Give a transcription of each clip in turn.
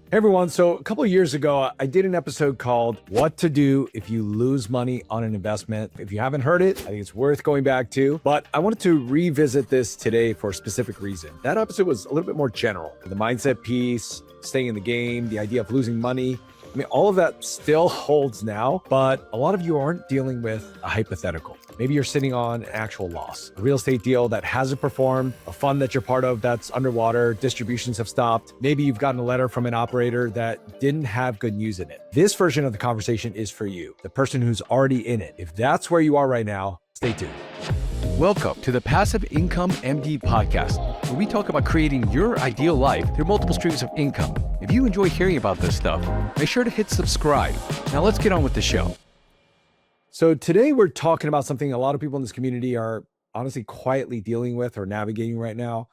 Hey everyone, so a couple of years ago, I did an episode called What to Do If You Lose Money on an Investment. If you haven't heard it, I think it's worth going back to, but I wanted to revisit this today for a specific reason. That episode was a little bit more general. The mindset piece, staying in the game, the idea of losing money. I mean, all of that still holds now, but a lot of you aren't dealing with a hypothetical. Maybe you're sitting on an actual loss, a real estate deal that hasn't performed, a fund that you're part of that's underwater, distributions have stopped. Maybe you've gotten a letter from an operator that didn't have good news in it. This version of the conversation is for you, the person who's already in it. If that's where you are right now, stay tuned. Welcome to the Passive Income MD podcast, where we talk about creating your ideal life through multiple streams of income. If you enjoy hearing about this stuff, make sure to hit subscribe. Now let's get on with the show. So today we're talking about something a lot of people in this community are honestly quietly dealing with or navigating right now.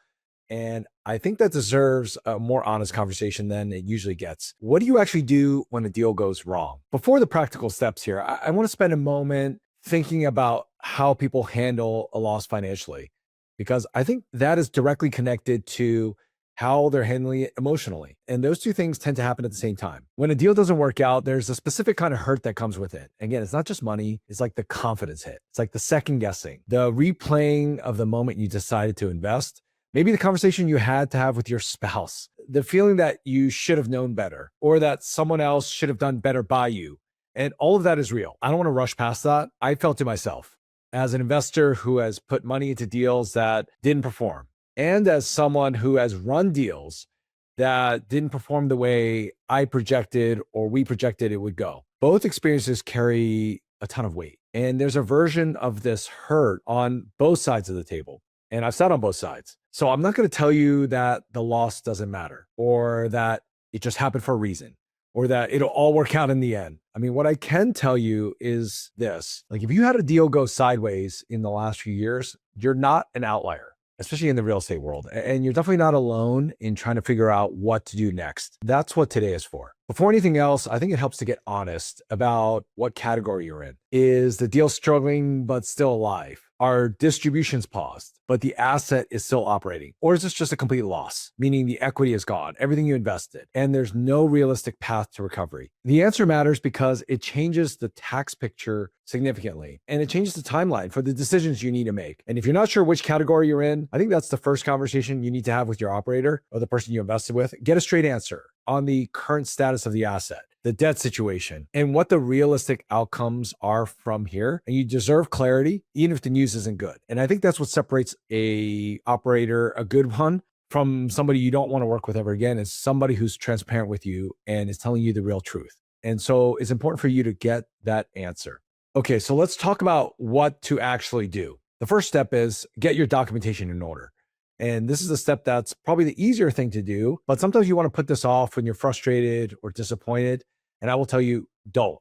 And I think that deserves a more honest conversation than it usually gets. What do you actually do when a deal goes wrong? Before the practical steps here, I want to spend a moment thinking about how people handle a loss financially, because I think that is directly connected to how they're handling it emotionally. And those two things tend to happen at the same time. When a deal doesn't work out, there's a specific kind of hurt that comes with it. Again, it's not just money, it's like the confidence hit. It's like the second guessing, the replaying of the moment you decided to invest. Maybe the conversation you had to have with your spouse, the feeling that you should have known better or that someone else should have done better by you. And all of that is real. I don't want to rush past that. I felt it myself as an investor who has put money into deals that didn't perform, and as someone who has run deals that didn't perform the way I projected or we projected it would go. Both experiences carry a ton of weight. And there's a version of this hurt on both sides of the table. And I've sat on both sides. So I'm not going to tell you that the loss doesn't matter or that it just happened for a reason or that it'll all work out in the end. I mean, what I can tell you is this: like, if you had a deal go sideways in the last few years, you're not an outlier, especially in the real estate world. And you're definitely not alone in trying to figure out what to do next. That's what today is for. Before anything else, I think it helps to get honest about what category you're in. Is the deal struggling but still alive? Are distributions paused, but the asset is still operating? Or is this just a complete loss, meaning the equity is gone, everything you invested, and there's no realistic path to recovery? The answer matters because it changes the tax picture significantly, and it changes the timeline for the decisions you need to make. And if you're not sure which category you're in, I think that's the first conversation you need to have with your operator or the person you invested with. Get a straight answer on the current status of the asset, the debt situation, and what the realistic outcomes are from here. And you deserve clarity, even if the news isn't good. And I think that's what separates a operator, a good one, from somebody you don't want to work with ever again, is somebody who's transparent with you and is telling you the real truth. And so it's important for you to get that answer. Okay, so let's talk about what to actually do. The first step is get your documentation in order. And this is a step that's probably the easier thing to do, but sometimes you want to put this off when you're frustrated or disappointed. And I will tell you, don't.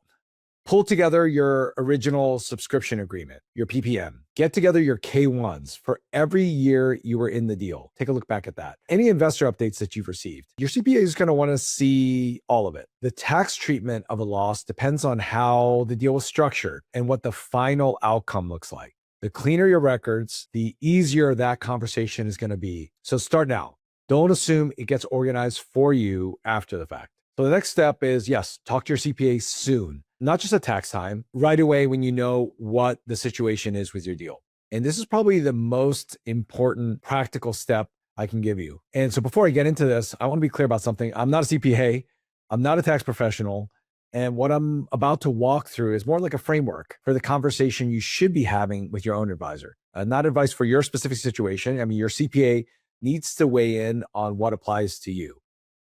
Pull together your original subscription agreement, your PPM. Get together your K1s for every year you were in the deal. Take a look back at that. Any investor updates that you've received. Your CPA is going to want to see all of it. The tax treatment of a loss depends on how the deal was structured and what the final outcome looks like. The cleaner your records, the easier that conversation is going to be. So start now. Don't assume it gets organized for you after the fact. So the next step is, yes, talk to your CPA soon, not just at tax time, right away when you know what the situation is with your deal. And this is probably the most important practical step I can give you. And so before I get into this, I want to be clear about something. I'm not a CPA. I'm not a tax professional. And what I'm about to walk through is more like a framework for the conversation you should be having with your own advisor. Not advice for your specific situation. I mean, your CPA needs to weigh in on what applies to you.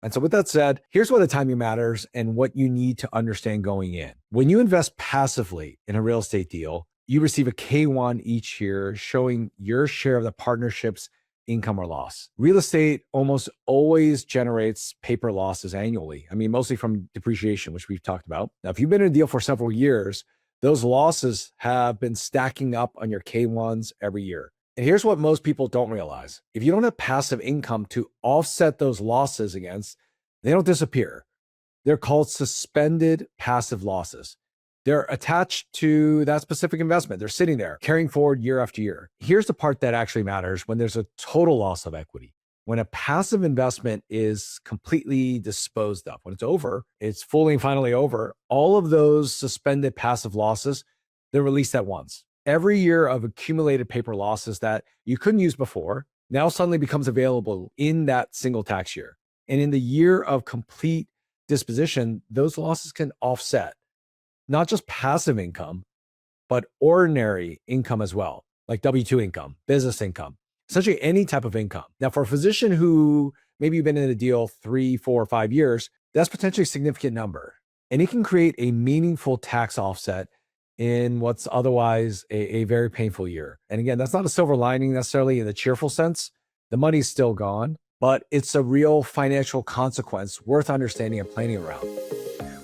And so with that said, here's why the timing matters and what you need to understand going in. When you invest passively in a real estate deal, you receive a K1 each year showing your share of the partnership's income or loss. Real estate almost always generates paper losses annually. I mean, mostly from depreciation, which we've talked about. Now, if you've been in a deal for several years, those losses have been stacking up on your K1s every year. And here's what most people don't realize. If you don't have passive income to offset those losses against, they don't disappear. They're called suspended passive losses. They're attached to that specific investment. They're sitting there carrying forward year after year. Here's the part that actually matters when there's a total loss of equity. When a passive investment is completely disposed of, when it's over, it's fully and finally over, all of those suspended passive losses, they're released at once. Every year of accumulated paper losses that you couldn't use before now suddenly becomes available in that single tax year. And in the year of complete disposition, those losses can offset not just passive income, but ordinary income as well, like W-2 income, business income, essentially any type of income. Now, for a physician who maybe you've been in a deal 3, 4, or 5 years, that's potentially a significant number. And it can create a meaningful tax offset in what's otherwise a very painful year. And again, that's not a silver lining necessarily in the cheerful sense. The money's still gone, but it's a real financial consequence worth understanding and planning around.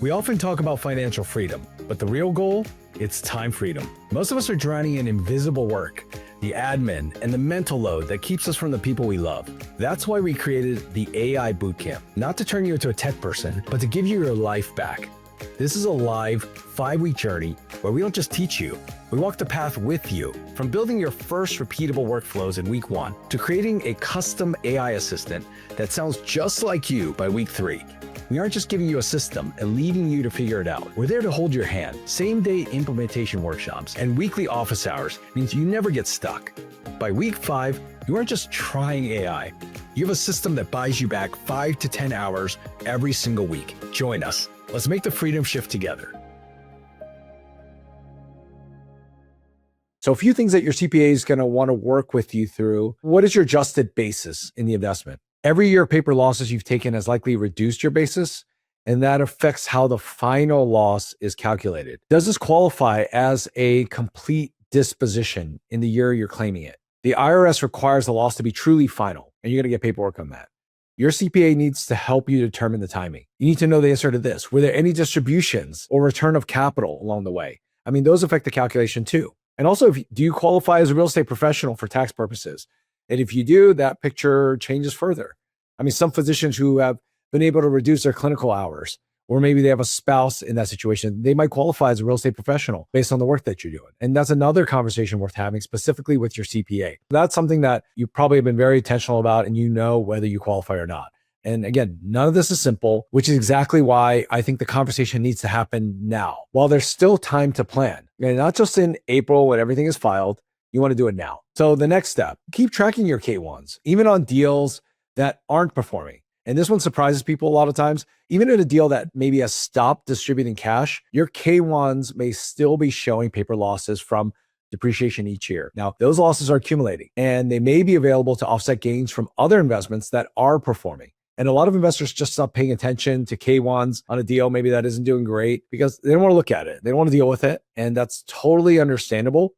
We often talk about financial freedom, but the real goal, it's time freedom. Most of us are drowning in invisible work, the admin, and the mental load that keeps us from the people we love. That's why we created the AI Bootcamp, not to turn you into a tech person, but to give you your life back. This is a live 5-week journey where we don't just teach you, we walk the path with you, from building your first repeatable workflows in week 1 to creating a custom AI assistant that sounds just like you by week 3. We aren't just giving you a system and leaving you to figure it out. We're there to hold your hand. Same-day implementation workshops and weekly office hours means you never get stuck. By week 5, you aren't just trying AI. You have a system that buys you back 5 to 10 hours every single week. Join us. Let's make the freedom shift together. So a few things that your CPA is going to want to work with you through. What is your adjusted basis in the investment? Every year of paper losses you've taken has likely reduced your basis, and that affects how the final loss is calculated. Does this qualify as a complete disposition in the year you're claiming it? The IRS requires the loss to be truly final, and you're going to get paperwork on that. Your CPA needs to help you determine the timing. You need to know the answer to this. Were there any distributions or return of capital along the way? I mean, those affect the calculation too. And also, do you qualify as a real estate professional for tax purposes? And if you do, that picture changes further. I mean, some physicians who have been able to reduce their clinical hours, or maybe they have a spouse in that situation, they might qualify as a real estate professional based on the work that you're doing. And that's another conversation worth having specifically with your CPA. That's something that you probably have been very intentional about, and you know whether you qualify or not. And again, none of this is simple, which is exactly why I think the conversation needs to happen now, while there's still time to plan. And not just in April when everything is filed, you want to do it now. So the next step, keep tracking your K1s, even on deals that aren't performing. And this one surprises people a lot of times. Even in a deal that maybe has stopped distributing cash, your K1s may still be showing paper losses from depreciation each year. Now, those losses are accumulating, and they may be available to offset gains from other investments that are performing. And a lot of investors just stop paying attention to K1s on a deal maybe that isn't doing great because they don't want to look at it. They don't want to deal with it. And that's totally understandable.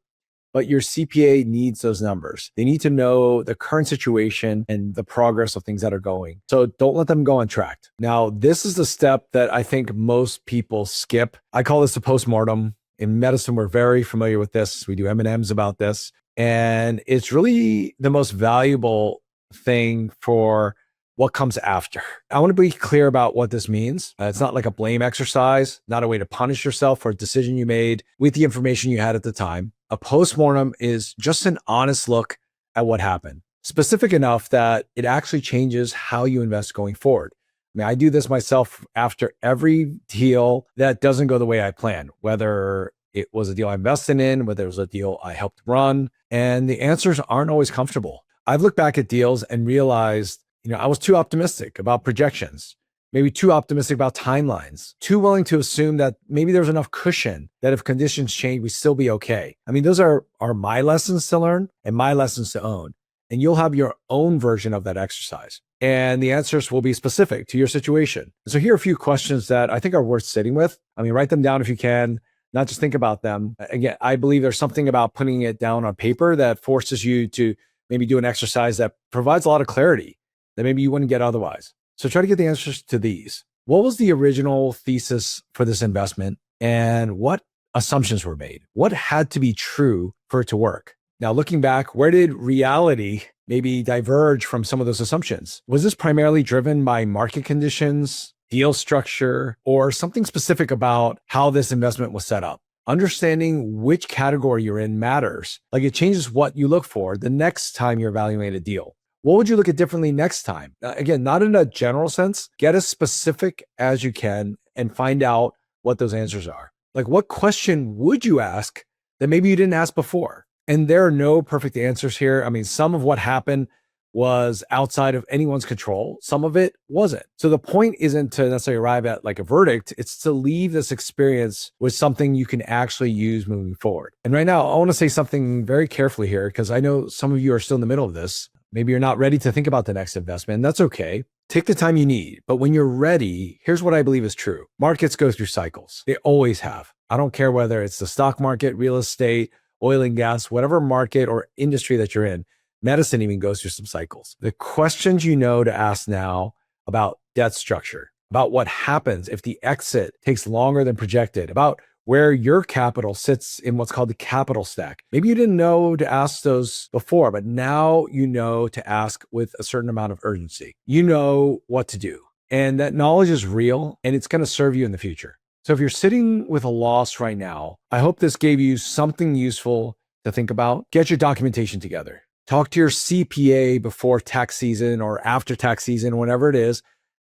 But your CPA needs those numbers. They need to know the current situation and the progress of things that are going. So don't let them go untracked. Now, this is the step that I think most people skip. I call this a postmortem. In medicine, we're very familiar with this. We do M&Ms about this. And it's really the most valuable thing for what comes after. I want to be clear about what this means. It's not like a blame exercise, not a way to punish yourself for a decision you made with the information you had at the time. A postmortem is just an honest look at what happened, specific enough that it actually changes how you invest going forward. I mean, I do this myself after every deal that doesn't go the way I planned, whether it was a deal I invested in, whether it was a deal I helped run, and the answers aren't always comfortable. I've looked back at deals and realized, I was too optimistic about projections, maybe too optimistic about timelines, too willing to assume that maybe there's enough cushion that if conditions change, we'd still be okay. I mean, those are my lessons to learn and my lessons to own. And you'll have your own version of that exercise. And the answers will be specific to your situation. So here are a few questions that I think are worth sitting with. I mean, write them down if you can, not just think about them. Again, I believe there's something about putting it down on paper that forces you to maybe do an exercise that provides a lot of clarity that maybe you wouldn't get otherwise. So try to get the answers to these. What was the original thesis for this investment, and what assumptions were made? What had to be true for it to work? Now, looking back, where did reality maybe diverge from some of those assumptions? Was this primarily driven by market conditions, deal structure, or something specific about how this investment was set up? Understanding which category you're in matters. Like, it changes what you look for the next time you're evaluating a deal. What would you look at differently next time? Again, not in a general sense. Get as specific as you can and find out what those answers are. Like, what question would you ask that maybe you didn't ask before? And there are no perfect answers here. I mean, some of what happened was outside of anyone's control. Some of it wasn't. So the point isn't to necessarily arrive at like a verdict. It's to leave this experience with something you can actually use moving forward. And right now, I want to say something very carefully here, because I know some of you are still in the middle of this. Maybe you're not ready to think about the next investment. And that's okay. Take the time you need. But when you're ready, here's what I believe is true. Markets go through cycles. They always have. I don't care whether it's the stock market, real estate, oil and gas, whatever market or industry that you're in. Medicine even goes through some cycles. The questions you know to ask now about debt structure, about what happens if the exit takes longer than projected, about where your capital sits in what's called the capital stack. Maybe you didn't know to ask those before, but now you know to ask with a certain amount of urgency. You know what to do. And that knowledge is real and it's going to serve you in the future. So if you're sitting with a loss right now, I hope this gave you something useful to think about. Get your documentation together. Talk to your CPA before tax season or after tax season, whenever it is.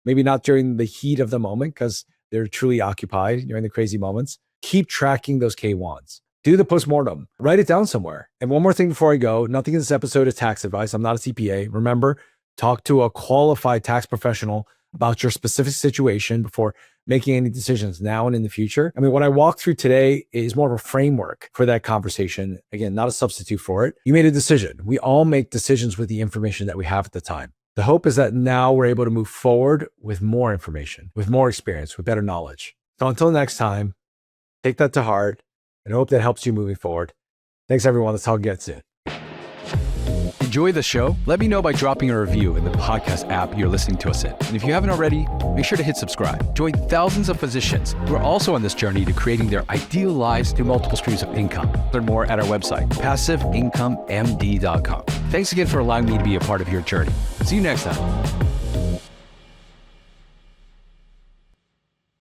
Maybe not during the heat of the moment because they're truly occupied during the crazy moments. Keep tracking those K1s. Do the postmortem. Write it down somewhere. And one more thing before I go, nothing in this episode is tax advice. I'm not a CPA. Remember, talk to a qualified tax professional about your specific situation before making any decisions now and in the future. I mean, what I walked through today is more of a framework for that conversation. Again, not a substitute for it. You made a decision. We all make decisions with the information that we have at the time. The hope is that now we're able to move forward with more information, with more experience, with better knowledge. So until next time, take that to heart and I hope that helps you moving forward. Thanks, everyone. Let's talk again soon. Enjoy the show? Let me know by dropping a review in the podcast app you're listening to us in. And if you haven't already, make sure to hit subscribe. Join thousands of physicians who are also on this journey to creating their ideal lives through multiple streams of income. Learn more at our website, passiveincomemd.com. Thanks again for allowing me to be a part of your journey. See you next time.